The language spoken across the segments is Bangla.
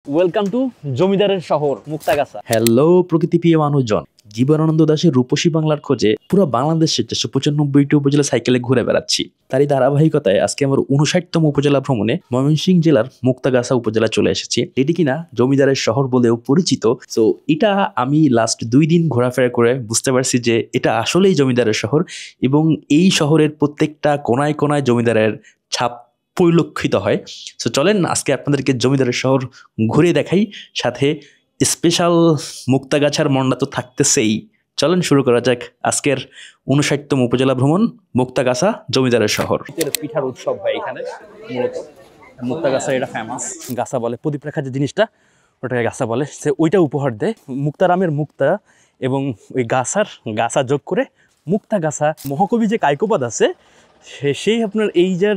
ওয়েলকাম টু জমিদারের শহর মুক্তাগাছা। হ্যালো প্রকৃতিপ্রিয় মানুষজন, জীবনানন্দ দাশের রূপসী বাংলার খোঁজে পুরো বাংলাদেশের 495টি উপজেলা সাইকেলে ঘুরে বেড়াচ্ছি। তারই ধারাবাহিকতায় আজকে আমার 59তম উপজেলা ভ্রমণে ময়মনসিংহ জেলার মুক্তাগাছা উপজেলা চলে এসেছি, এটি কিনা জমিদারের শহর বলেও পরিচিত। তো এটা আমি লাস্ট 2 দিন ঘোরাফেরা করে বুঝতে পারছি যে এটা আসলেই জমিদারের শহর এবং এই শহরের প্রত্যেকটা কোনায় কোনায় জমিদারের ছাপ পরিলক্ষিত হয়। সো চলেন আজকে আপনাদেরকে জমিদারের শহর ঘুরে দেখাই, সাথে স্পেশাল মুক্তাগাছার মন্ডা তো থাকতেছেই। চলেন শুরু করা যাক আজকের 59তম উপজেলা ভ্রমণ মুক্তাগাছা জমিদারের শহর। পিঠার উৎসব হয় এখানে মূলত। মুক্তাগাছা এটা ফেমাস, গাছা বলে, প্রদীপ রেখা যে জিনিসটা ওটাকে গাছা বলে, সে ওইটা উপহার দেয়। মুক্তারামের মুক্তা এবং ওই গাছা যোগ করে মুক্তাগাছা। মহাকবি যে কায়কোপাদ আছে সেই আপনার এই যে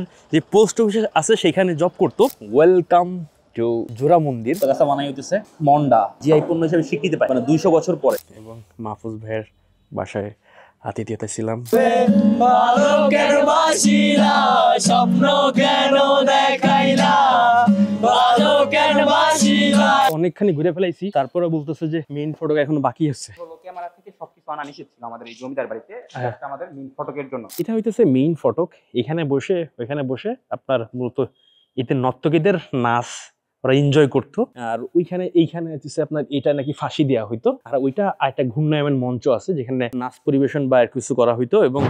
পোস্ট অফিস আছে সেখানে জব করতো। ওয়েলকাম টু জোড়া মন্দির। গাছা বানাই হইতেছে মন্ডা, জিআই পণ্য হিসেবে স্বীকৃতি পায় মানে 200 বছর পরে। এবং মাহফুজ ভাইয়ের বাসায় আতিথ্যতে ছিলাম। অনেকখানি ঘুরে ফেলাইছি, তারপরে বলতেছে যে মেইন ফটক এখনো বাকি আছে। ক্যামেরা থেকে সবকিছু আনা নিষেধ ছিল আমাদের এই জমিদার বাড়িতে, আমাদের মেইন ফটকের জন্য। এটা হইতেছে মেইন ফটক। এখানে বসে আপনার মূলত এতে নর্তকীদের নাচ ওরা এনজয় করতো। আর এইখানে হচ্ছে আপনার এটা নাকি ফাঁসি দেওয়া হইতো। আর ওইটা একটা ঘূর্ণায়মান মঞ্চ আছে যেখানে নাচ পরিবেশন বা আর কিছু করা হইতো। এবং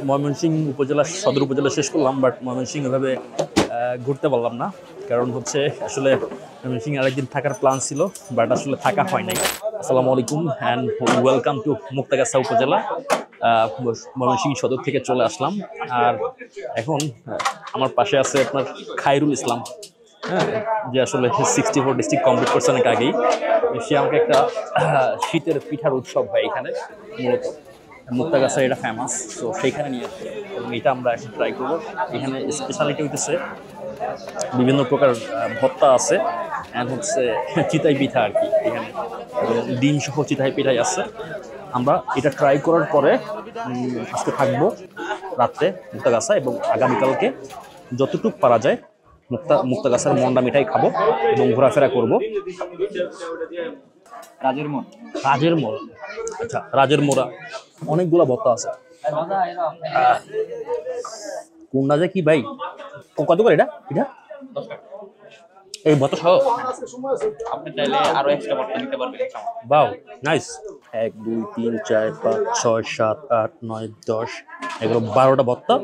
ময়মনসিংহ উপজেলা সদর উপজেলা শেষ করলাম, বাট ময়মনসিংহ এভাবে ঘুরতে পারলাম না। কারণ হচ্ছে আসলে ময়মনসিংহ আরেকদিন থাকার প্ল্যান ছিল, বাট আসলে থাকা হয় নাই। আসসালামু আলাইকুম অ্যান্ড ওয়েলকাম টু মুক্তাগাছা উপজেলা। ময়মনসিংহ সদর থেকে চলে আসলাম। আর এখন আমার পাশে আছে আপনার খায়রুল ইসলাম, হ্যাঁ, যে আসলে 64 ডিস্ট্রিক্ট কমপ্লিট করছে অনেক আগেই। সে আমাকে একটা শীতের পিঠার উৎসব হয় এখানে মূলত। মুক্তাগাছা এটা ফেমাস, তো সেইখানে নিয়ে আসছে এবং এটা আমরা এখন ট্রাই করবো। এখানে স্পেশালিটি হইতেছে বিভিন্ন প্রকার ভর্তা আছে অ্যান্ড হচ্ছে চিতাই পিঠা আর কি এখানে, ডিম সহ চিতাই পিঠাই আছে। আমরা এটা ট্রাই করার পরে আজকে থাকবো রাত্রে মুক্তাগাছা এবং আগামীকালকে যতটুকু পারা যায় মুক্তাগাছার মন্ডা মিঠাই খাবো এবং ঘোরাফেরা করবো। রাজের মোড়, আচ্ছা রাজের মোড়া অনেকগুলো ভর্তা আছে। কোনটা যে কি ভাই, কত করে এটা? এই ভর্তা সহ আপনি চাইলে আরো এক্সট্রা ভর্তা নিতে পারবেন। বাও নাইস। 1 2 3 4 5 6 7 8 9 10 11 12টা ভর্তা।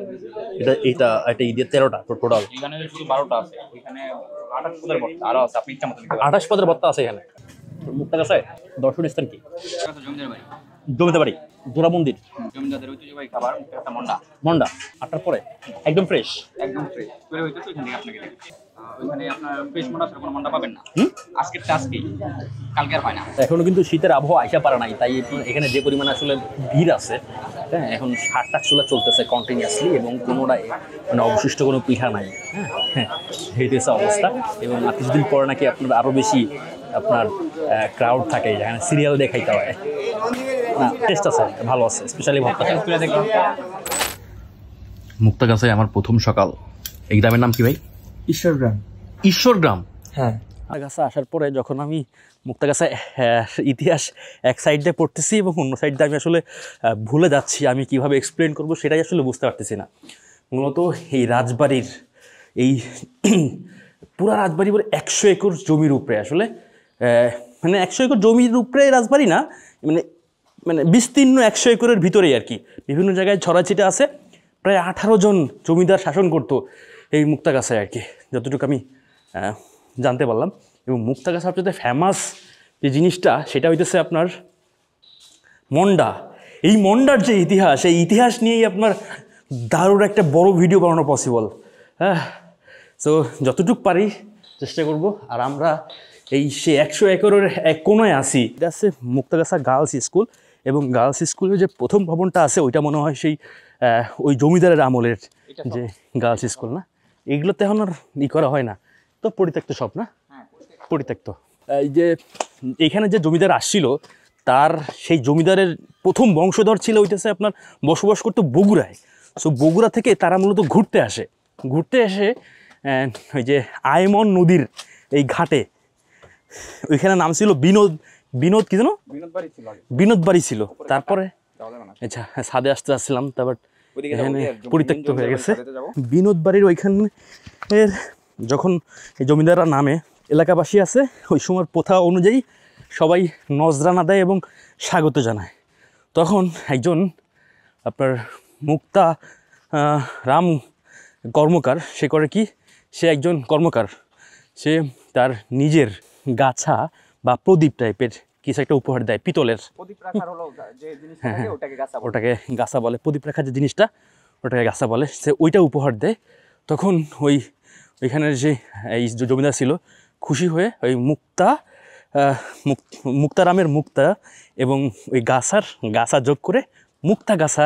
এটা ঈদের 13টা টোটাল। এখানে শুধু 12টা আছে, এখানে 28 পদের ভর্তা আরো আছে, আপনি ইচ্ছা মতো নিতে পারবেন। 28 পদের ভর্তা আছে এখানে। মুক্তাগাছায় দর্শনীয় স্থান কি? জমিদার বাড়ি। জমিদার বাড়ি, জোড়া মন্দির, জমিদারদের ঐতিহ্যবাহী খাবার একটা মন্ডা। 8টার পরে একদম ফ্রেশ ফ্রেশ করে হইতেছে। ওইখান থেকে আপনাকে ওইখানে আপনার ফ্রেশ মন্ডা ছাড়া কোনো মন্ডা পাবেন না। আজকেই কালকে আর হয় না। এখনো কিন্তু শীতের আবহাওয়া আইসা পারে নাই, তাই এখানে যে পরিমাণে আসলে ভিড় আছে, হ্যাঁ, এখন 60টা চুলা চলতেছে কন্টিনিউয়াসলি এবং কোনোটাই মানে অবশিষ্ট কোনো পিঠা নাই। হ্যাঁ, হইতেছে অবস্থা। এবং কিছুদিন পরে নাকি আপনার আরো বেশি আপনার ক্রাউড থাকে, যেখানে সিরিয়াল দেখাইতে হয়। না, টেস্ট আছে, ভালো আছে, স্পেশালি ভর্তা। মুক্তাগাছায় আমার প্রথম সকাল। এই গ্রামের নাম কি ভাই? ঈশ্বরগ্রাম। হ্যাঁ, মুক্তাগাছা আসার পরে যখন আমি মুক্তাগাছা ইতিহাস এক সাইড দিয়ে পড়তেছি এবং অন্য সাইড দিয়ে আমি আসলে ভুলে যাচ্ছি, আমি কিভাবে এক্সপ্লেন করব সেটাই আসলে বুঝতে পারতেছি না। মূলত এই রাজবাড়ির পুরা রাজবাড়ি বলে 100 একর জমির উপরে, আসলে মানে 100 একর জমির উপরে রাজবাড়ি না, মানে বিস্তীর্ণ 100 একরের ভিতরেই আর কি। বিভিন্ন জায়গায় ছড়াছিটা আছে। প্রায় 18 জন জমিদার শাসন করতো এই মুক্তাগাছায় আর কি, যতটুকু আমি জানতে পারলাম। এবং মুক্তাগাছা সবচেয়ে ফেমাস যে জিনিসটা সেটা হইতেছে আপনার মন্ডা। এই মন্ডার যে ইতিহাস, এই ইতিহাস নিয়েই আপনার দারুণ একটা বড় ভিডিও বানানো পসিবল। হ্যাঁ, সো যতটুকু পারি চেষ্টা করব। আর আমরা সে 100 একরের এক কোনায় আসি। এটা আছে মুক্তাগাছা গার্লস স্কুল, এবং গার্লস স্কুলের যে প্রথম ভবনটা আছে ওইটা মনে হয় সেই ওই জমিদারের আমলের যে গার্লস স্কুল না। এগুলোতে এখন আর করা হয় না, তো পরিত্যক্ত সব না, পরিত্যক্ত। এই যে এখানে যে জমিদার আসছিল তার সেই জমিদারের প্রথম বংশধর ছিল হইতেছে আপনার বসবাস করতো বগুড়ায়। সো বগুড়া থেকে তারা মূলত ঘুরতে এসে ওই যে আয়মন নদীর এই ঘাটে, ওইখানে নাম ছিল বিনোদ কি যেন বিনোদ বাড়ি ছিল। তারপরে আচ্ছা ছাদে আসতে আসছিলাম, তারপর এখানে পরিত্যক্ত হয়ে গেছে। বিনোদ বাড়ির ওইখানে যখন এই জমিদাররা নামে, এলাকাবাসী আছে ওই সময় প্রথা অনুযায়ী সবাই নজরানা দেয় এবং স্বাগত জানায়। তখন একজন আপনার মুক্তা রাম কর্মকার, সে করে কি, সে একজন কর্মকার, সে তার নিজের গাছা বা প্রদীপ টাইপের কিছু একটা উপহার দেয়, পিতলের। হ্যাঁ, ওটাকে গাছা বলে, প্রদীপ রাখার যে জিনিসটা ওটাকে গাছা বলে। সে ওইটা উপহার দেয়। তখন ওইখানের যে এই জমিদার ছিল খুশি হয়ে ওই মুক্তারামের মুক্তা এবং ওই গাছা যোগ করে মুক্তা গাছা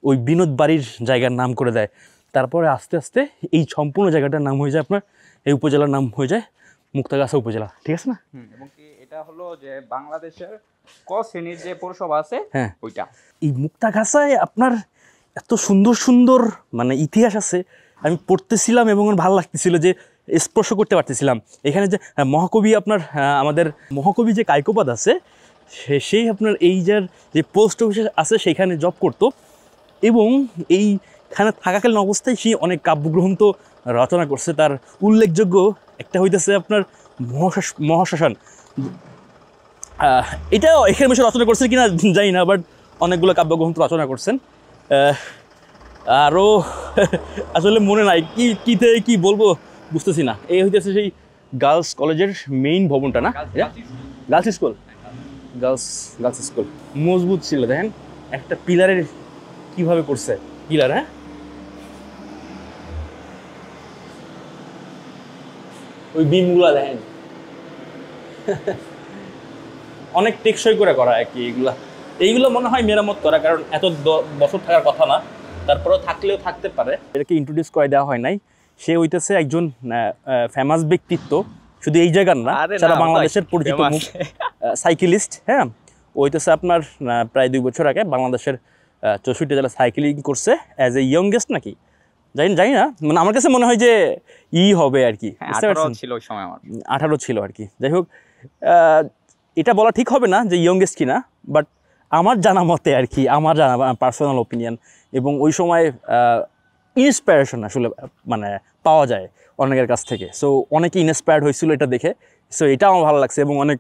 ওই বিনোদ বাড়ির জায়গার নাম করে দেয়। তারপরে আস্তে আস্তে এই সম্পূর্ণ জায়গাটার নাম হয়ে যায় আপনার, এই উপজেলার নাম হয়ে যায় মুক্তাগাছা উপজেলা। ঠিক আছে না? এবং কি এটা হলো যে বাংলাদেশের ক শ্রেণীর যে পৌরসভা আছে, হ্যাঁ, ওইটা। এই মুক্তাগাছায় আপনার এত সুন্দর সুন্দর মানে ইতিহাস আছে, আমি পড়তেছিলাম এবং আমার ভালো লাগতেছিল যে স্পর্শ করতে পারতেছিলাম। এখানে যে মহাকবি আপনার আমাদের মহাকবি যে কায়কোপাদ আছে, সেই আপনার এই যে পোস্ট অফিস আছে সেখানে জব করত এবং এইখানে থাকাকালীন অবস্থায় সে অনেক কাব্যগ্রন্থ রচনা করছে। তার উল্লেখযোগ্য একটা হইতেছে আপনার মহাশ্মশান। এটা এখানে বসে রচনা করছেন কিনা জানি না, বাট অনেকগুলো কাব্যগ্রন্থ রচনা করছেন। আরও আসলে মনে নাই কি বলবো বুঝতেছি না। এই হইতেছে সেই গার্লস কলেজের মেইন ভবনটা না? গার্লস স্কুল, গার্লস স্কুল মজবুত ছিল। দেখেন একটা পিলারের কিভাবে করছে, পিলার। হ্যাঁ, ওই বিমগুলা দেখেন অনেক টেকসই করে করা আর কি। এইগুলো মনে হয় মেরামত করা, কারণ এত বছর থাকার কথা না, তারপরেও থাকলেও থাকতে পারে। এটাকে ইন্ট্রোডিউস করে দেওয়া হয় নাই। সে হইতেছে একজন ফেমাস ব্যক্তিত্ব, শুধু এই জায়গার না, সারা বাংলাদেশের পরিচিত মুখ, সাইকেলিস্ট। হ্যাঁ, হইতেছে আপনার প্রায় 2 বছর আগে বাংলাদেশের 64 জেলা সাইকেলিং করছে অ্যাজ এ ইয়ংগেস্ট নাকি জানি না, মানে আমার কাছে মনে হয় যে হবে আর কি। 18 ছিল ওই সময়, আমার 18 ছিল আর কি। যাই হোক, এটা বলা ঠিক হবে না যে ইয়ংগেস্ট কিনা, বাট আমার জানা মতে আর কি, আমার জানা পার্সোনাল ওপিনিয়ন, এবং ওই সময় ইন্সপায়ারেশন আসলে মানে পাওয়া যায় অনেকের কাছ থেকে। সো অনেকে ইন্সপায়ার্ড হয়েছিল এটা দেখে। সো এটা আমার ভালো লাগছে এবং অনেক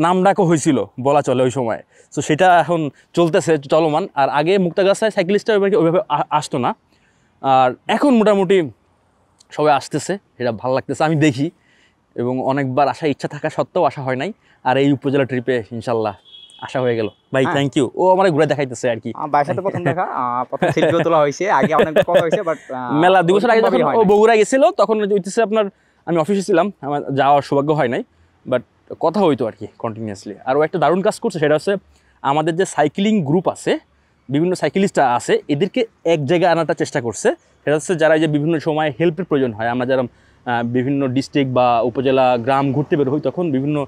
নাম ডাকও হয়েছিল বলা চলে ওই সময়। সো সেটা এখন চলতেছে, চলমান। আর আগে মুক্তাগাছায় সাইকেলিস্টরা ওইভাবে আসতো না, আর এখন মোটামুটি সবাই আসতেছে, এটা ভালো লাগতেছে। আমি দেখি এবং অনেকবার আসার ইচ্ছা থাকা সত্ত্বেও আসা হয় নাই। আর এই উপজেলা ট্রিপে ইনশাল্লাহ আসা হয়ে গেল। ভাই থ্যাংক ইউ। ও আমার ঘুরে দেখাইতেছে আর কি। ভাইয়ের সাথে প্রথম দেখা, প্রথম সেলফিও তোলা হয়েছে, আগে অনেক কথা হয়েছে, বাট মেলা 2 বছর আগে যখন ও বগুড়া গেছিল তখন হইতেছে আপনার, আমি অফিসে ছিলাম, আমার যাওয়ার সৌভাগ্য হয় নাই, বাট কথা হইতো আর কি কন্টিনিউয়াসলি। আর ও একটা দারুণ কাজ করছে, সেটা হচ্ছে আমাদের যে সাইক্লিং গ্রুপ আছে, বিভিন্ন সাইকেলিস্ট আছে, এদেরকে এক জায়গায় আনাটা চেষ্টা করছে। সেটা হচ্ছে যারা যে বিভিন্ন সময় হেল্পের প্রয়োজন হয়, আমরা যারা বিভিন্ন ডিস্ট্রিক্ট বা উপজেলা গ্রাম ঘুরতে বের হই, তখন বিভিন্ন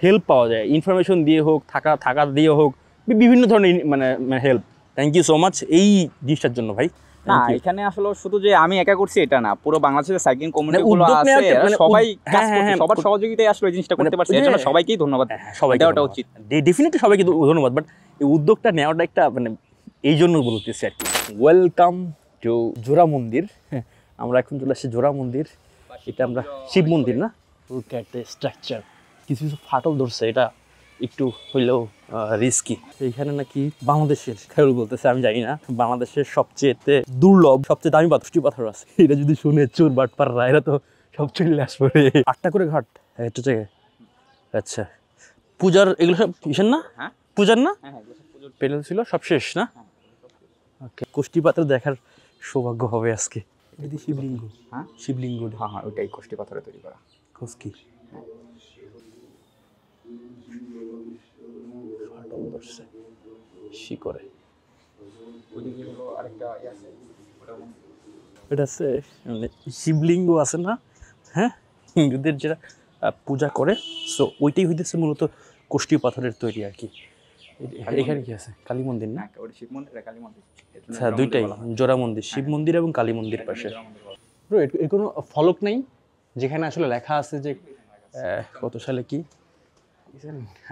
হেল্প পাওয়া যায়, ইনফরমেশন দিয়ে হোক, থাকা দিয়ে হোক, বিভিন্ন ধরনের মানে help. Thank you so much এই জিনিসটার জন্য ভাই। না, এখানে আসলে শুধু যে আমি একা করছি এটা না, পুরো বাংলাদেশের সাইক্লিং কমিউনিটিগুলো আছে, সবাই কাজ করছে, সবার সহযোগিতায় আসলে এই জিনিসটা করতে পারছে, এর জন্য সবাইকেই ধন্যবাদ। সবাইকে দেওয়াটা উচিত, ডেফিনেটলি সবাইকে ধন্যবাদ। বাট এই উদ্যোগটা নেওয়াটা একটা মানে এই জন্য বলতেছি আর কি। ওয়েলকাম টু জোড়া মন্দির। আমরা এখন চলে আসছি জোড়া মন্দির। এটা আমরা শিব মন্দির না, স্ট্রাকচার কিছু ফাটল ধরছে, এটা একটু হইলেও রিস্কি। এইখানে নাকি বাংলাদেশের খেয়াল বলতেছে, আমি জানি না, বাংলাদেশের সবচেয়ে দুর্লভ, সবচেয়ে দামি পুষ্টি পাথর আছে। এটা যদি শুনে চোর বাটপাররা, এরা তো সব চলে আসবে। 8টা করে ঘাট একটা জায়গায়। আচ্ছা, পূজার এগুলো সব কিসের না? পূজার না? পেলেল ছিল, সব শেষ না? ওকে, কোষ্ঠী পাথর দেখার সৌভাগ্য হবে আজকে। এটা শিবলিঙ্গ। হ্যাঁ, শিবলিঙ্গ। হ্যাঁ, ওইটাই কোষ্ঠী পাথরে তৈরি করা। খোঁজকি ফাটল ধরছে শিকরে। এটা আছে মানে শিবলিঙ্গ আছে না? হ্যাঁ, হিন্দুদের যেটা পূজা করে, সো ওইটাই হইতেছে মূলত কোষ্ঠী পাথরের তৈরি আর কি। এখানে কি আছে? কালী মন্দির না? ওটা শিব মন্দির আর কালী মন্দির। আচ্ছা, দুইটাই জোড়া মন্দির, শিব মন্দির এবং কালী মন্দির পাশে। ব্রো, এর কোনো ফলক নেই যেখানে আসলে লেখা আছে যে কত সালে কি?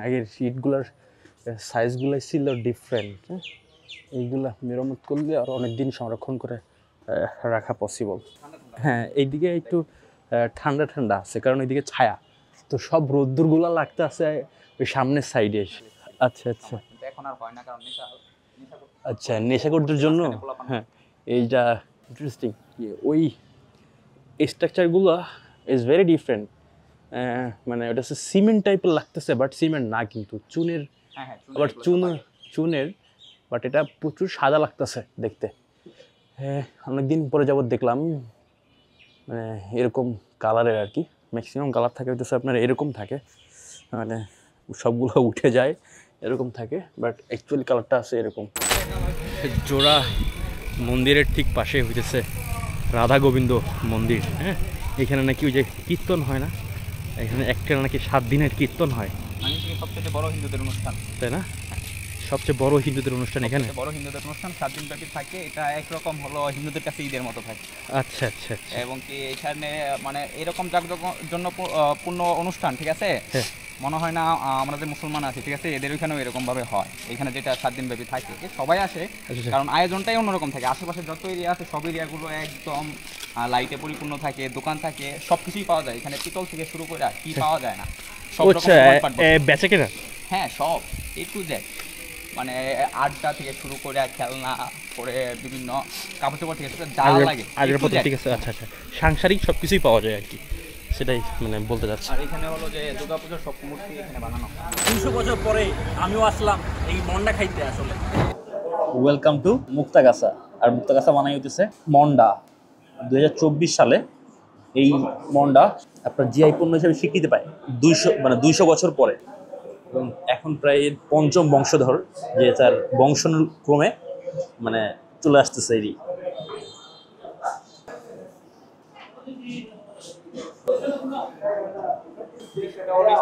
আগের ইটগুলার সাইজগুলো ছিল ডিফারেন্ট। এইগুলা মেরামত করলে আর অনেক দিন সংরক্ষণ করে রাখা পসিবল। হ্যাঁ, এইদিকে একটু ঠান্ডা ঠান্ডা আছে, কারণ এইদিকে ছায়া, তো সব রোদ্দুরগুলা লাগতে আছে ওই সামনের সাইডে। আচ্ছা আচ্ছা এখন আর হয় না, কারণ আচ্ছা, নেশাখোরদের জন্য। হ্যাঁ, এইটা ইন্টারেস্টিং। ওই স্ট্রাকচারগুলো ইজ ভেরি ডিফারেন্ট। মানে ওটা হচ্ছে সিমেন্ট টাইপের লাগতেছে, বাট সিমেন্ট না, কিন্তু চুনের। আবার চুনের, বাট এটা প্রচুর সাদা লাগতেছে দেখতে। হ্যাঁ, অনেকদিন পরে যাবত দেখলাম মানে এরকম কালারের আর কি। ম্যাক্সিমাম কালার থাকে হইতেছে আপনার এরকম থাকে, মানে সবগুলো উঠে যায় এরকম থাকে, বাট অ্যাকচুয়ালি কালারটা আছে এরকম। জোড়া মন্দিরের ঠিক পাশে হইতেছে রাধা গোবিন্দ মন্দির। হ্যাঁ, এখানে নাকি ওই যে কীর্তন হয় না, এখানে একটা নাকি 7 দিনের কীর্তন হয়। সবচেয়ে বড় হিন্দুদের অনুষ্ঠান, তাই না? সবচেয়ে বড় হিন্দুদের অনুষ্ঠান এখানে। বড় হিন্দুদের অনুষ্ঠান 7 দিন ব্যাপী থাকে। এটা একরকম হলো হিন্দুদের কাছে ঈদের মতো থাকে। আচ্ছা আচ্ছা আচ্ছা। এবং কি এখানে মানে এরকম জন্য পূর্ণ অনুষ্ঠান, ঠিক আছে, মনে হয় না আমরা যে মুসলমান আছি, ঠিক আছে, এদের ওইখানেও এরকম ভাবে হয়। এখানে যেটা 7 দিন ব্যাপী থাকে, সবাই আসে, কারণ আয়োজনটাই অন্যরকম থাকে। আশেপাশে যত এরিয়া আছে সব এরিয়াগুলো একদম লাইটে পরিপূর্ণ থাকে, দোকান থাকে, সবকিছুই পাওয়া যায় এখানে। পিতল থেকে শুরু করে কি পাওয়া যায় না সব রকম বেচে কেনা। হ্যাঁ, সব A to Z, মানে আড্ডা থেকে শুরু করে খেলনা করে বিভিন্ন কাপড় চোপড় থেকে যা লাগে আগের, ঠিক আছে। আচ্ছা আচ্ছা, সাংসারিক সব কিছুই পাওয়া যায় আর কি, সেটাই মানে বলতে যাচ্ছি। আর এখানে হলো যে দুর্গাপূজার সব মূর্তি এখানে বানানো। 200 বছর পরে আমিও আসলাম এই মন্ডা খাইতে আসলে। Welcome to Muktagacha. আর মুক্তাগাছা বানাই হইতেছে মন্ডা। 2024 সালে এই মন্ডা আপনার জিআই পণ্য হিসেবে স্বীকৃতি পায় 200 বছর পরে। এবং এখন প্রায় 5ম বংশধর, যে তার বংশানুক্রমে মানে চলে আসতেছে এই।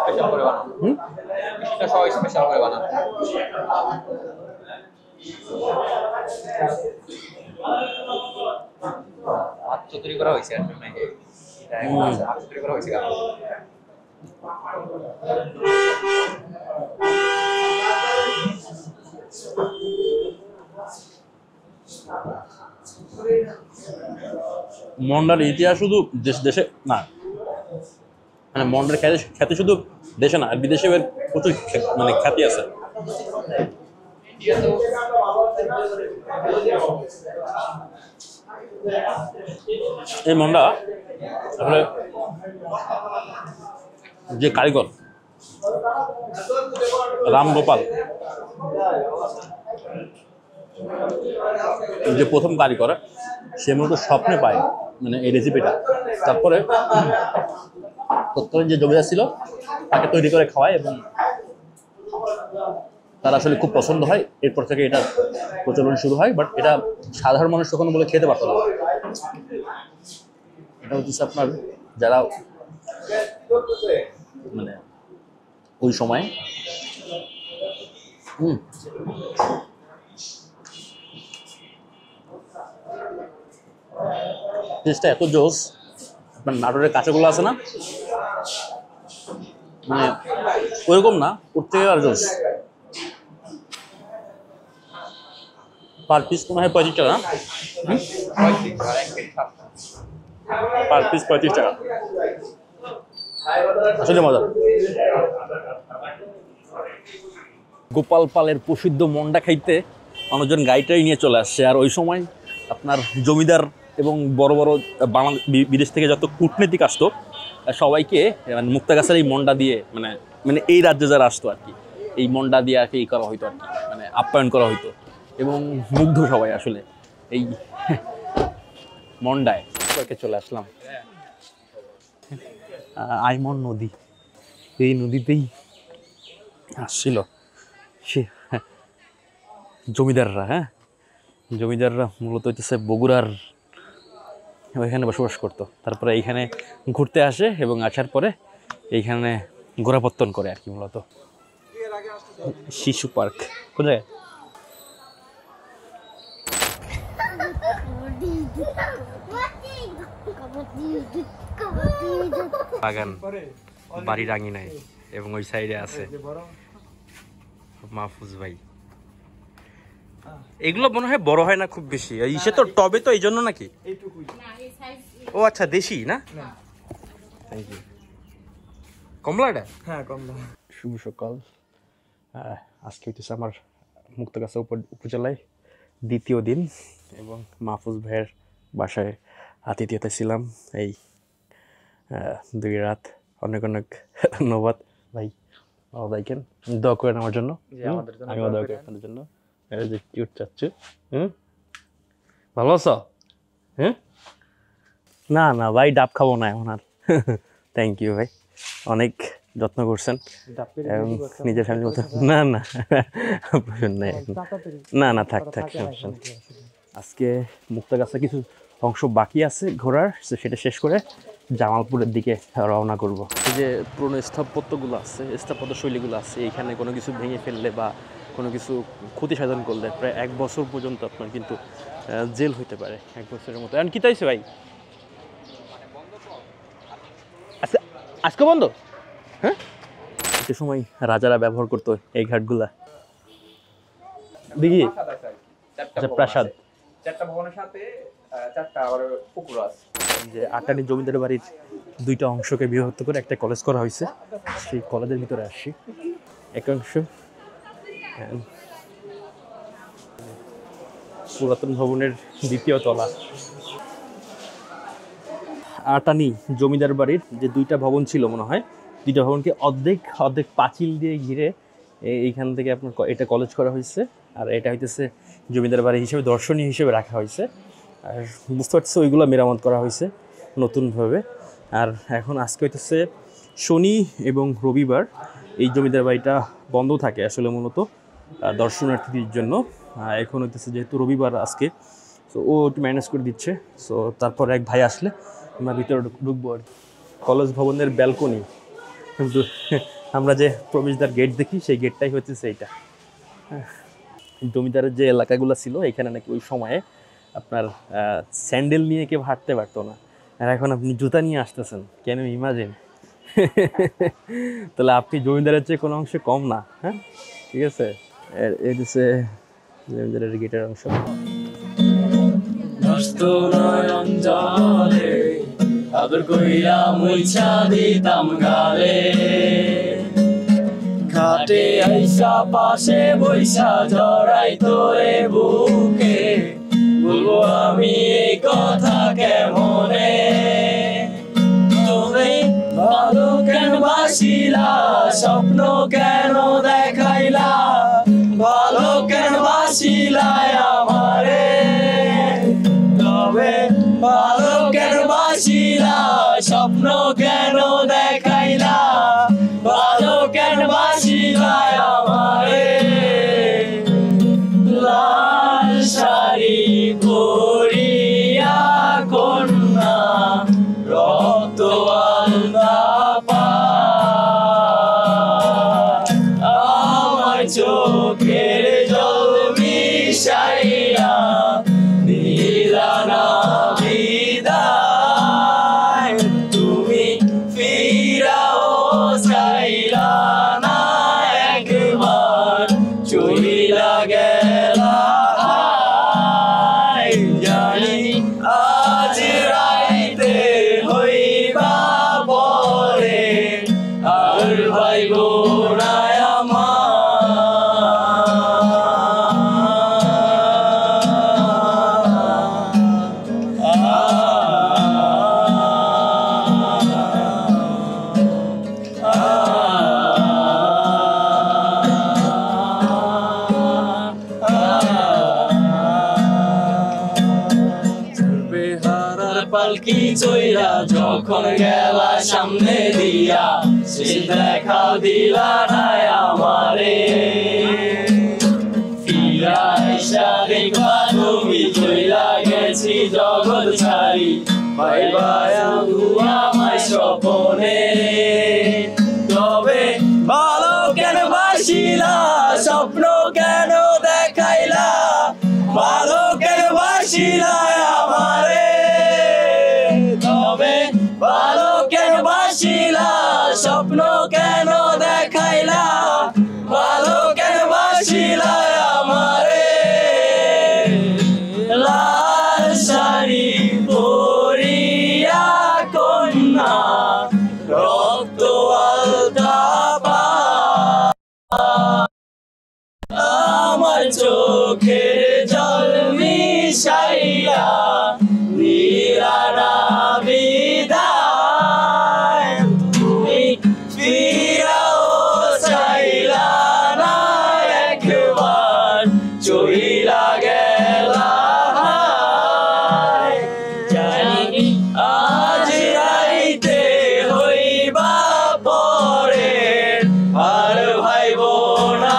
স্পেশাল করে বানানো, এটা সবাই স্পেশাল করে বানানো। হাত চতুরি করা হয়েছে আর জন্য এটা হাত চতুরি করা হয়েছে। মন্ডার ইতিহাস শুধু দেশে না, মানে মন্ডার খ্যাতি শুধু দেশে না, আর বিদেশে এর প্রচুর মানে খ্যাতি আছে। এই মন্ডা আসলে যে কারিগর রামগোপাল, যে প্রথম কারিগর, সে মূলত স্বপ্নে পায় মানে এই রেসিপিটা। তারপরে তৎকালীন যে জমিদার ছিল তাকে তৈরি করে খাওয়ায়, এবং তার আসলে খুব পছন্দ হয়। এরপর থেকে এটা প্রচলন শুরু হয়, বাট এটা সাধারণ মানুষ তখন বলে খেতে পারতো না। এটা হচ্ছে আপনার যারা মানে ওই সময় টেস্টটা এত জোস। আপনার নাটোরের কাঁচাগুলো আছে না, মানে ওইরকম না, ওর থেকে আর জোস। পার পিস মনে হয় 35 টাকা, পার পিস 35 টাকা, আসলে মজা। গোপাল পালের প্রসিদ্ধ মন্ডা খাইতে মানুষজন গাড়িটাই নিয়ে চলে আসছে। আর ওই সময় আপনার জমিদার এবং বড় বড় বিদেশ থেকে যত কূটনীতিক আসতো, সবাইকে মানে মুক্তাগাছার এই মন্ডা দিয়ে মানে এই রাজ্যে যারা আসতো আর কি, এই মন্ডা দিয়ে আর কি করা হইতো আর কি, মানে আপ্যায়ন করা হইতো। এবং মুগ্ধ সবাই আসলে এই মন্ডায়। চলে আসলাম আইমন নদী, এই নদীতেই আসছিল সে জমিদাররা। হ্যাঁ, জমিদাররা মূলত হচ্ছে বগুড়ার, ওইখানে বসবাস করতো। তারপরে এইখানে ঘুরতে আসে এবং আসার পরে এইখানে গোড়াপত্তন করে আর কি মূলত। শিশু পার্ক কোন জায়গায়? বাগান বাড়ির আঙিনায় এবং ওই সাইডে আছে মাহফুজ ভাই। এগুলো মনে হয় বড় হয় না খুব বেশি, ইসে তো টবে তো এই জন্য নাকি? ও আচ্ছা, দেশি না? Thank you. কমলা এটা? হ্যাঁ কমলা। শুভ সকাল। আজকে হইতেছে আমার মুক্তাগাছা উপজেলায় দ্বিতীয় দিন এবং মাহফুজ ভাইয়ের বাসায় আতিথিয়তা ছিলাম এই 2 রাত। অনেক অনেক ধন্যবাদ ভাই। ভালো থাকেন, দোয়া করেন আমার জন্য। আমিও দোয়া করি আপনাদের জন্য। এই যে কিউট চাচ্ছু, ভালো আছো? হ্যাঁ, না না ভাই ডাব খাবো না এখন আর। থ্যাংক ইউ ভাই, অনেক যত্ন করছেন নিজের ফ্যামিলির মতো। না না না না থাক থাক, সমস্যা নেই। আজকে মুক্তাগাছা কিছু অংশ বাকি আছে ঘোরার, সেটা শেষ করে জামালপুরের দিকে রওনা করব। এই যে পুরনো স্থাপত্যগুলো আছে, স্থাপত্য শৈলীগুলো আছে, এখানে কোনো কিছু ভেঙে ফেললে বা কোনো কিছু ক্ষতি সাধন করলে প্রায় 1 বছর পর্যন্ত আপনার কিন্তু জেল হইতে পারে, 1 বছরের মতো। এখন কি তাইছে ভাই? আচ্ছা, আজকে বন্ধ? হ্যাঁ, সে সময় রাজারা ব্যবহার করতো এই ঘাটগুলা। দেখি আচ্ছা, প্রাসাদ 4টা ভবনের সাথে 4টা আবার পুকুর আছে। যে আটানি জমিদার বাড়ির 2টা অংশকে বিভক্ত করে একটা কলেজ করা হয়েছে, সেই কলেজের ভিতরে আসছি। একাংশ পুরাতন ভবনের 2য় তলা। আটানি জমিদার বাড়ির যে 2টা ভবন ছিল মনে হয়, 2টা ভবনকে অর্ধেক অর্ধেক পাঁচিল দিয়ে ঘিরে এইখান থেকে আপনার এটা কলেজ করা হয়েছে। আর এটা হইতেছে জমিদার বাড়ি হিসেবে দর্শনীয় হিসেবে রাখা হয়েছে। আর বুঝতে পারছি ওইগুলো মেরামত করা হয়েছে নতুনভাবে। আর এখন আজকে হইতেছে শনি এবং রবিবার, এই জমিদার বাড়িটা বন্ধ থাকে আসলে মূলত দর্শনার্থীদের জন্য। এখন হইতেছে যেহেতু রবিবার আজকে, সো ও একটু ম্যানেজ করে দিচ্ছে। সো তারপর এক ভাই আসলে আমরা ভিতরে ঢুকবো। আর কলেজ ভবনের ব্যালকনি, কিন্তু আমরা যে প্রবেশদ্বার গেট দেখি সেই গেটটাই হচ্ছে এইটা। জমিদারের যে এলাকাগুলো ছিল এখানে নাকি ওই সময়ে আপনার স্যান্ডেল নিয়ে কেউ হাঁটতে পারতো না, আর এখন আপনি জুতা নিয়ে আসতেছেন। কেন ইমাজিন? তাহলে আপনি জমিদারের চেয়ে কোনো অংশে কম না। হ্যাঁ, ঠিক আছে। এই হচ্ছে জমিদারের গেটের অংশ। আদর কইরা মুইছা দিতাম গালে, ঘাটে আইসা পাশে বৈশা জড়াই তোরে বুকে, বলবো আমি এই কথা কেমনে। তুমি ভালো কেন বাসিলা, স্বপ্ন কেন দেখাইলা, ভালো কেন বাসিলা আমারে, তবে ভালো কেন বাসিলা, স্বপ্ন কেন দেখাইলা, ভালো কেন বাসিলা আমারে। লাল শাড়ি পরিয়া কন্যা রক্ত আলতা পা, আমার চোখের জল মিশাইয়া দিলা না বিদায়, তুমি ফিরাও চাইলা না একবার, চলিলা গেলা। জানি আজ রাইতে হইবা পরে, আর ভাইব না পালকি চইরা যখন গেলা সামনে দিয়া, সে দেখা দিলা না আমারে, ফিরা আইসা দেখবা তুমি চইলা গেছি জগৎ ছাড়ি, পাইবা আমায় স্বপনে, তবে ভালো কেন বাসিলা হবে, ভালো কেন বাসিলা, স্বপ্ন কেন দেখাইলা, ভালো কেন বাসিলা আমারে, লাল শাড়ি পরিয়া কন্যা রক্ত আলতা পা, আমার চোখের জল মিশাইয়া নিরানা বিদায়, তুমি ফিরাও চাইলা না একবার, চইলা গেলা হায়। জানি আজ রাইতে হইবা পরে, আর ভাইব না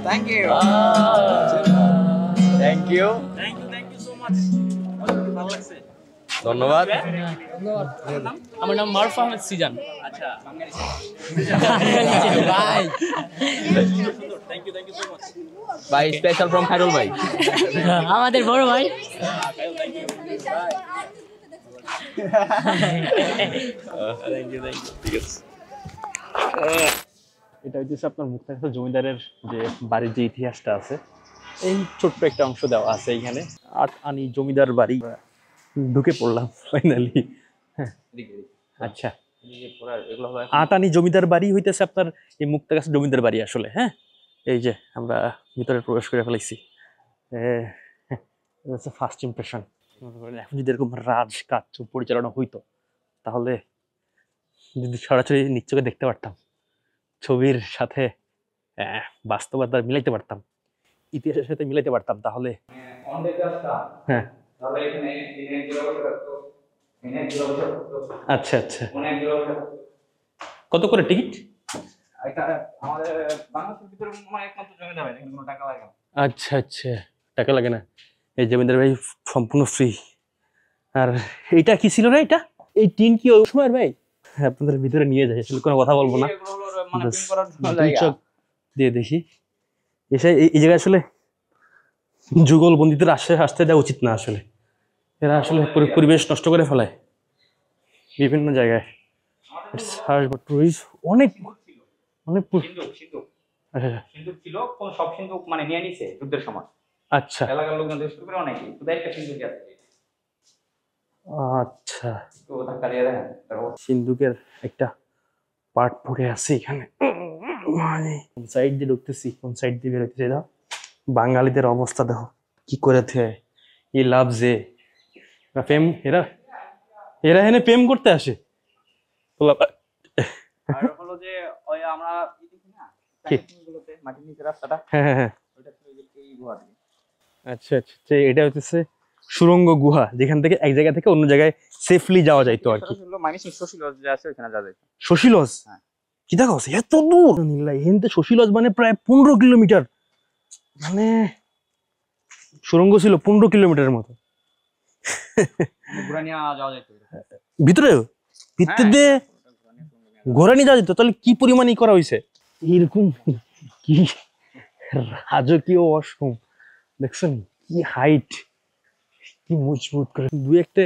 থ্যাংক ইউ থ্যাংক ইউ, ধন্যবাদ। আমার নাম মারুফ আহমেদ সিজান। ভাই স্পেশাল ফ্রম খায়রুল ভাই। আমাদের বড় ভাই। এটা হচ্ছে আপনার মুক্তাগাছা জমিদারের যে বাড়ির যে ইতিহাসটা আছে, এই ছোট্ট একটা অংশ দেওয়া আছে এইখানে। 8 আনি জমিদার বাড়ি, ঢুকে পড়লাম ফাইনালি। আচ্ছা, 8 আনি জমিদার বাড়ি হইতেছে আপনার এই মুক্তাগাছা জমিদার বাড়ি আসলে। হ্যাঁ, এই যে আমরা ভিতরে প্রবেশ করে ফেলেছি। First impression. এখন যদি এরকম রাজকার্য পরিচালনা হইতো, তাহলে যদি সরাসরি নিশ্চয়ই দেখতে পারতাম, ছবির সাথে বাস্তবতা মিলাইতে পারতাম, ইতিহাসের সাথে মিলাইতে পারতাম, তাহলে হ্যাঁ। আচ্ছা আচ্ছা, কত করে টিকিট? আচ্ছা আচ্ছা, টাকা লাগে না। এই জমিদার ভাই সম্পূর্ণ ফ্রি। আর এইটা কি ছিল না, এটা এই টিন কি ওই সময় ভাই? আপনাদের ভিতরে নিয়ে যায়, আসলে কোনো কথা বলবো না, চোখ দিয়ে দেখি। এসে এই জায়গায় আসলে যুগল বন্দীদের আসতে দেওয়া উচিত না আসলে। এরা আসলে পরিবেশ নষ্ট করে ফেলায় বিভিন্ন জায়গায়। অনেক অনেক সিন্ধুক ছিল, সব সিন্ধুক মানে নিয়ে নিছে যুদ্ধের সময়। আচ্ছা এলাকার লোকজন দেশ করে অনেকেই, শুধু একটা সিন্ধুক আছে। আচ্ছা, তো ধাক্কা দিয়ে দেখেন, সিন্ধুকের একটা পার্ট পড়ে আছে এখানে। কোন সাইড দিয়ে ঢুকতেছি, কোন সাইড দিয়ে বেরোতেছি, দাও বাঙালিদের অবস্থা দেখো কি করে থে। এই লাভ যে প্রেম, এরা এরা এখানে প্রেম করতে আসে। আর হলো যে ওই আমরা দেখি না গুলোতে মাটির নিচে রাস্তাটা, হ্যাঁ হ্যাঁ হ্যাঁ, ওটা ছিল এই গুহা দিয়ে। আচ্ছা আচ্ছা, এটা হচ্ছে সুড়ঙ্গ গুহা, যেখান থেকে এক জায়গা থেকে অন্য জায়গায় সেফলি যাওয়া যাইতো আর কি। শশীলজ যে আছে ওখানে যাওয়া যায়। শশীলজ? হ্যাঁ। কি দেখা আছে এত দূর? এখান শশীলজ মানে প্রায় 15 কিলোমিটার, মানে সুড়ঙ্গ ছিল 15 কিলোমিটারের মতো। ঘোড়া নিয়ে যাওয়া যায় ভিতরে ভিতরে দিয়ে ঘোড়া নিয়ে যাওয়া যেত, তাহলে কি পরিমাণই করা হয়েছে এরকম, কি রাজকীয় ওয়াশরুম দেখছেন, কি হাইট, কি মজবুত করে। দু একটা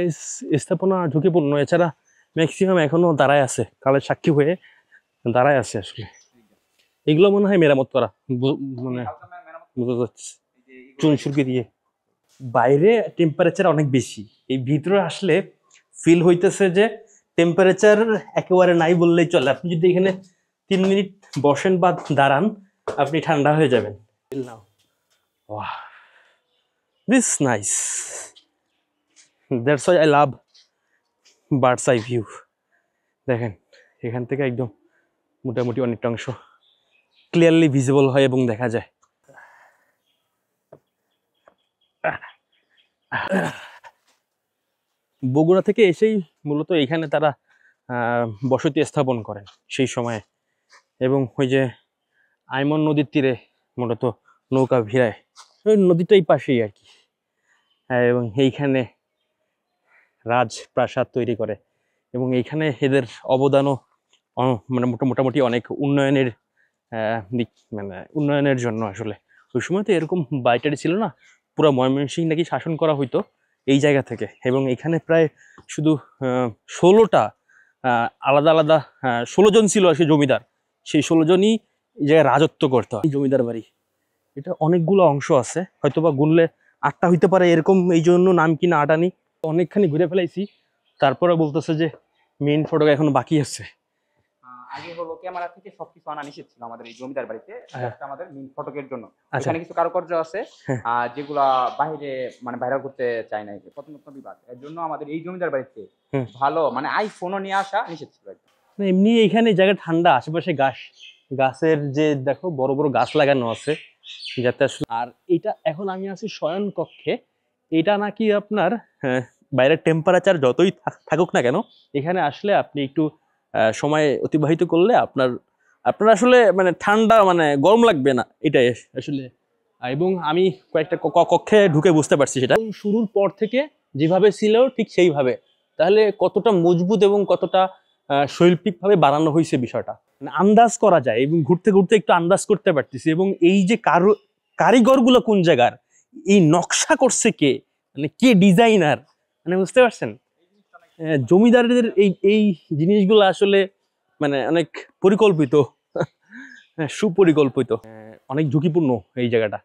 স্থাপনা ঢুকে পড়লো, এছাড়া ম্যাক্সিমাম এখনো দাঁড়ায় আছে, কালের সাক্ষী হয়ে দাঁড়ায় আছে আসলে। এগুলো মনে হয় মেরামত করা, মানে বোঝা যাচ্ছে চুনসুরকি দিয়ে। বাইরে টেম্পারেচার অনেক বেশি, এই ভিতরে আসলে ফিল হইতেছে যে টেম্পারেচার একেবারে নাই বললেই চলে। আপনি যদি এখানে 3 মিনিট বসেন বা দাঁড়ান, আপনি ঠান্ডা হয়ে যাবেন। This nice, that's why I love birds eye view. দেখেন এখান থেকে একদম মোটামুটি অনেকটা অংশ ক্লিয়ারলি ভিজিবল হয় এবং দেখা যায়। বগুড়া থেকে এসেই মূলত এখানে তারা বসতি স্থাপন করেন সেই সময়ে, এবং ওই যে আইমন নদীর তীরে মূলত নৌকা ভিড়ায়, ওই নদীটাই পাশেই আর কি। এবং এইখানে রাজপ্রাসাদ তৈরি করে, এবং এইখানে এদের অবদানও মানে মোটামুটি অনেক উন্নয়নের মানে উন্নয়নের জন্য। আসলে ওই সময় তো এরকম বাড়িটারি ছিল না, পুরো ময়মনসিংহ নাকি শাসন করা হইতো এই জায়গা থেকে, এবং এখানে প্রায় শুধু 16টা আলাদা আলাদা 16 জন ছিল সে জমিদার, সেই 16 জনই এই জায়গায় রাজত্ব করতো। এই জমিদার বাড়ি এটা অনেকগুলো অংশ আছে, হয়তোবা গুনলে 8টা হইতে পারে এরকম, এই জন্য নাম কিনা 8 আনি। অনেকখানি ঘুরে ফেলাইছি, তারপরে বলতেছে যে মেইন ফটক এখনো বাকি আছে। আগে হলো ক্যামেরা থেকে সবকিছু আনা নিষেধ ছিল আমাদের এই জমিদার বাড়িতে, হ্যাঁ। just আমাদের মেইন ফটকের জন্য। আচ্ছা। এখানে কিছু কারুকার্য আছে হ্যাঁ। যেগুলা বাইরে মানে ভাইরাল করতে চায় না প্রত্নতত্ত্ব বিভাগ, এর জন্য আমাদের এই জমিদার বাড়িতে হুম। ভালো মানে আইফোনও নিয়ে আসা নিষেধ ছিল একদম। না, এমনি এখানে জায়গা ঠান্ডা, আশেপাশে গাছের যে দেখো বড় বড় গাছ লাগানো আছে যাতে আসলে। আর এটা এখন আমি আছি শয়ন কক্ষে, এটা নাকি আপনার বাইরের টেম্পারেচার যতই থাকুক না কেন, এখানে আসলে আপনি একটু সময় অতিবাহিত করলে আপনার আসলে মানে ঠান্ডা মানে গরম লাগবে না, এটাই আসলে। এবং আমি কয়েকটা কক্ষে ঢুকে বুঝতে পারছি সেটা শুরুর পর থেকে যেভাবে ছিল ঠিক সেইভাবে, তাহলে কতটা মজবুত এবং কতটা শৈল্পিকভাবে বানানো হয়েছে বিষয়টা মানে আন্দাজ করা যায়, এবং ঘুরতে ঘুরতে একটু আন্দাজ করতে পারতেছি। এবং এই যে কারিগরগুলো কোন জায়গার, এই নকশা করছে কে, মানে কে ডিজাইনার, মানে বুঝতে পারছেন। জমিদারদের এই জিনিসগুলো আসলে মানে অনেক পরিকল্পিত, সুপরিকল্পিত, অনেক ঝুঁকিপূর্ণ এই জায়গাটা।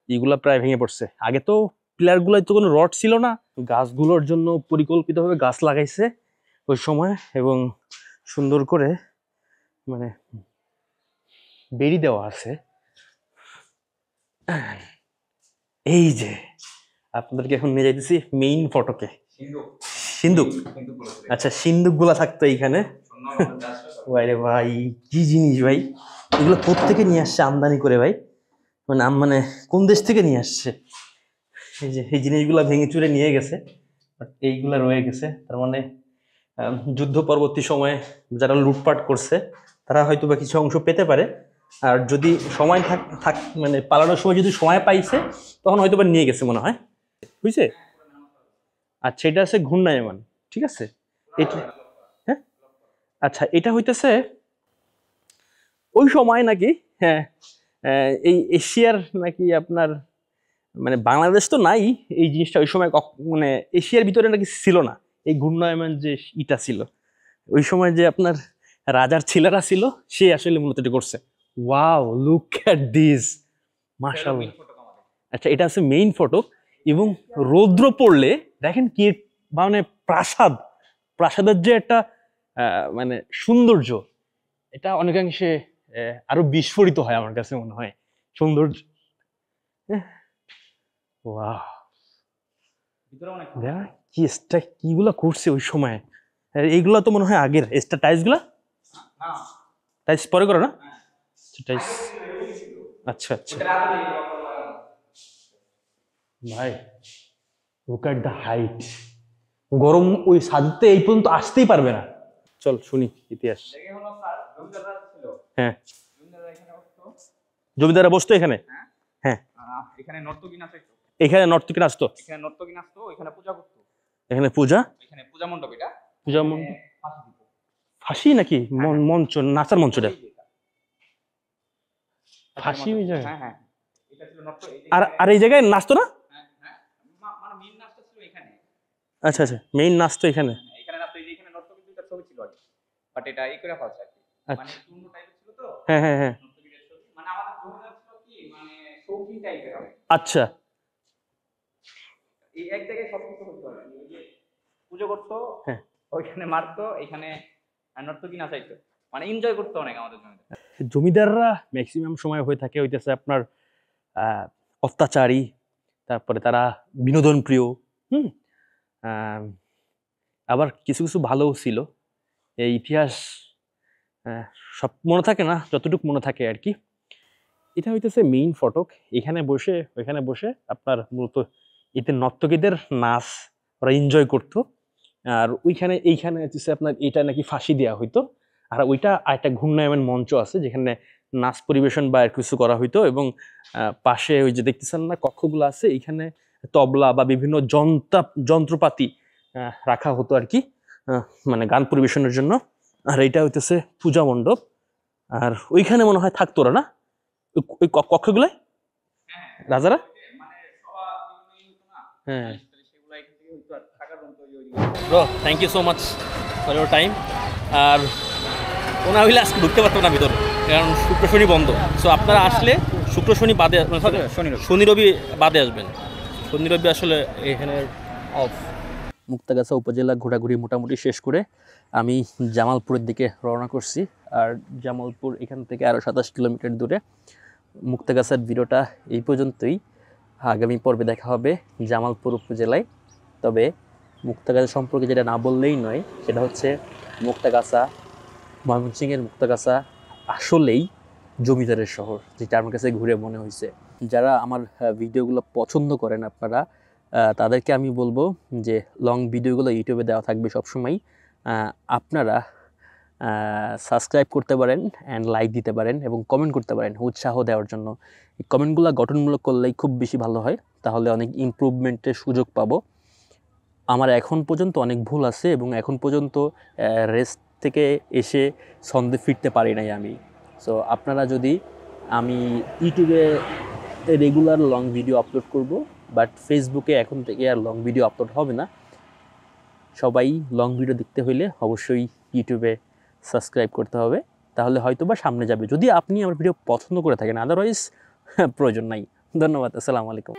এইগুলা প্রায় ভেঙে পড়ছে। আগে তো পিলার গুলোয় তো কোনো রড ছিল না, গাছগুলোর জন্য পরিকল্পিতভাবে গাছ লাগাইছে ওই সময়, এবং সুন্দর করে মানে বেড়ি দেওয়া আছে। এই যে আপনাদেরকে এখন নিয়ে যাইতেছি মেইন ফটকে। সিন্দুক, আচ্ছা সিন্দুক গুলা থাকতো এইখানে। ভাইরে ভাই কি জিনিস ভাই, এগুলো কোত্থেকে নিয়ে আসছে আমদানি করে ভাই, মানে কোন দেশ থেকে নিয়ে আসছে। এই যে এই জিনিসগুলা ভেঙে চুরে নিয়ে গেছে, এইগুলা রয়ে গেছে। তার মানে যুদ্ধ পরবর্তী সময়ে যারা লুটপাট করছে তারা হয়তো বা কিছু অংশ পেতে পারে, আর যদি সময় থাক মানে পালানোর সময় যদি সময় পাইছে তখন হয়তো বা নিয়ে গেছে মনে হয়, বুঝছে। আচ্ছা এটা আছে ঘূর্ণায়মান, ঠিক আছে। এটা হ্যাঁ, আচ্ছা এটা হইতেছে ওই সময় নাকি, হ্যাঁ এই এশিয়ার নাকি আপনার মানে বাংলাদেশ তো নাই এই জিনিসটা ওই সময়, মানে এশিয়ার ভিতরে নাকি ছিল না এই ঘূর্ণায়মান যে ইটা ছিল। ওই সময় যে আপনার রাজার ছেলেরা ছিল সে আসলে মূলত এটা করছে। ওয়াও লুক এট দিস, মাশাআল্লাহ। আচ্ছা এটা আছে মেইন ফটক, এবং রৌদ্র পড়লে দেখেন কি মানে প্রাসাদের যে একটা মানে সৌন্দর্য, এটা অনেকাংশে আরো বিস্ফোরিত হয় আমার কাছে মনে হয় সৌন্দর্য। ওয়াও, কিগুলা করছে ওই সময়, এইগুলা তো মনে হয় আগের টাইলস গুলা, টাইলস পরে করো না টাইলস। আচ্ছা আচ্ছা ভাই, লুক এট দ্য হাইট। গরম ওই সাজতে এই পর্যন্ত আসতেই পারবে না। চল শুনি ইতিহাস। হ্যাঁ জমিদাররা বসতো এখানে। হ্যাঁ এখানে নর্তকী নাচতো, এখানে নর্তকী নাচতো, এখানে নর্তকী নাচতো, এখানে পূজা করতো, এখানে পূজা, এখানে পূজা মণ্ডপ, এটা পূজা মণ্ডপ, ফাঁসি নাকি মঞ্চ, নাচার মঞ্চটা ফাঁসি ওই জায়গায়। হ্যাঁ হ্যাঁ এটা ছিল নর্তক। আর এই জায়গায় নাচতো না? মানে মেইন নাচটা ছিল এখানে। আচ্ছা আচ্ছা মেইন নাচতো এখানে, এখানে নাচতো, এই যে এখানে নর্তকী দুইটা ছবি ছিল আগে, বাট এটা এই করে ফেলছে আর কি, মানে পূর্ণ টাইপের ছিল তো। হ্যাঁ হ্যাঁ হ্যাঁ নর্তকীদের ছবি মানে আমাদের জমিদার ছিল কি মানে শৌখিন টাইপের হবে। আচ্ছা এই এক জায়গায় সবকিছু হতো আর কি, ওই যে পুজো করতো, হ্যাঁ ওইখানে মারতো, এখানে নর্তকী নাচাইতো, মানে এনজয় করতো অনেক আমাদের জমিদার। জমিদাররা ম্যাক্সিমাম সময় হয়ে থাকে হইতেছে আপনার অত্যাচারী, তারপরে তারা বিনোদন প্রিয়, আবার কিছু কিছু ভালোও ছিল। এই ইতিহাস সব মনে থাকে না, যতটুকু মনে থাকে আর কি। এটা হইতেছে মেইন ফটক, এখানে বসে ওইখানে বসে আপনার মূলত এতে নর্তকীদের নাচ ওরা এনজয় করতো। আর এইখানে হচ্ছে আপনার এটা নাকি ফাঁসি দেওয়া হইতো, আর ওইটা একটা ঘূর্ণায়মান মঞ্চ আছে যেখানে নাচ পরিবেশন বা কিছু করা হইতো। এবং পাশে ওই যে দেখতেছেন না কক্ষগুলো আছে, এইখানে তবলা বা বিভিন্ন যন্ত্রপাতি রাখা হতো আর কি, মানে গান পরিবেশনের জন্য। আর এইটা হইতেছে পূজা মণ্ডপ। আর ওইখানে মনে হয় থাকতো ওরা না, ওই কক্ষগুলো রাজারা। হ্যাঁ bro, thank you so much for your time. আর ওনা হইলে আজকে ঢুকতে পারতাম না ভিতরে, কারণ শুক্র শনি বন্ধ। সো আপনারা আসলে শুক্র শনি বাদে, শনি রবি বাদে আসবেন। শনি রবি আসলে এখানে অফ। মুক্তাগাছা উপজেলা ঘোরাঘুরি মোটামুটি শেষ করে আমি জামালপুরের দিকে রওনা করছি। আর জামালপুর এখান থেকে আরও 27 কিলোমিটার দূরে। মুক্তাগাছার ভিডিওটা এই পর্যন্তই। আগামী পর্বে দেখা হবে জামালপুর উপজেলায়। তবে মুক্তাগাছা সম্পর্কে যেটা না বললেই নয়, সেটা হচ্ছে মুক্তাগাছা, ময়মনসিংহের মুক্তাগাছা আসলেই জমিদারের শহর, যেটা আমার কাছে ঘুরে মনে হয়েছে। যারা আমার ভিডিওগুলো পছন্দ করেন আপনারা, তাদেরকে আমি বলবো যে লং ভিডিওগুলো ইউটিউবে দেওয়া থাকবে সবসময়। আপনারা সাবস্ক্রাইব করতে পারেন অ্যান্ড লাইক দিতে পারেন এবং কমেন্ট করতে পারেন উৎসাহ দেওয়ার জন্য। এই কমেন্টগুলো গঠনমূলক করলেই খুব বেশি ভালো হয়, তাহলে অনেক ইমপ্রুভমেন্টের সুযোগ পাবো। আমার এখন পর্যন্ত অনেক ভুল আছে এবং এখন পর্যন্ত রেস্ট থেকে এসে ছন্দে ফিরতে পারি নাই আমি। সো আপনারা যদি, আমি ইউটিউবে রেগুলার লং ভিডিও আপলোড করব, বাট ফেসবুকে এখন থেকে আর লং ভিডিও আপলোড হবে না। সবাই লং ভিডিও দেখতে হইলে অবশ্যই ইউটিউবে সাবস্ক্রাইব করতে হবে, তাহলে হয়তো বা সামনে যাবে, যদি আপনি আমার ভিডিও পছন্দ করে থাকেন। আদারওয়াইজ প্রয়োজন নাই। ধন্যবাদ, আসসালামু আলাইকুম।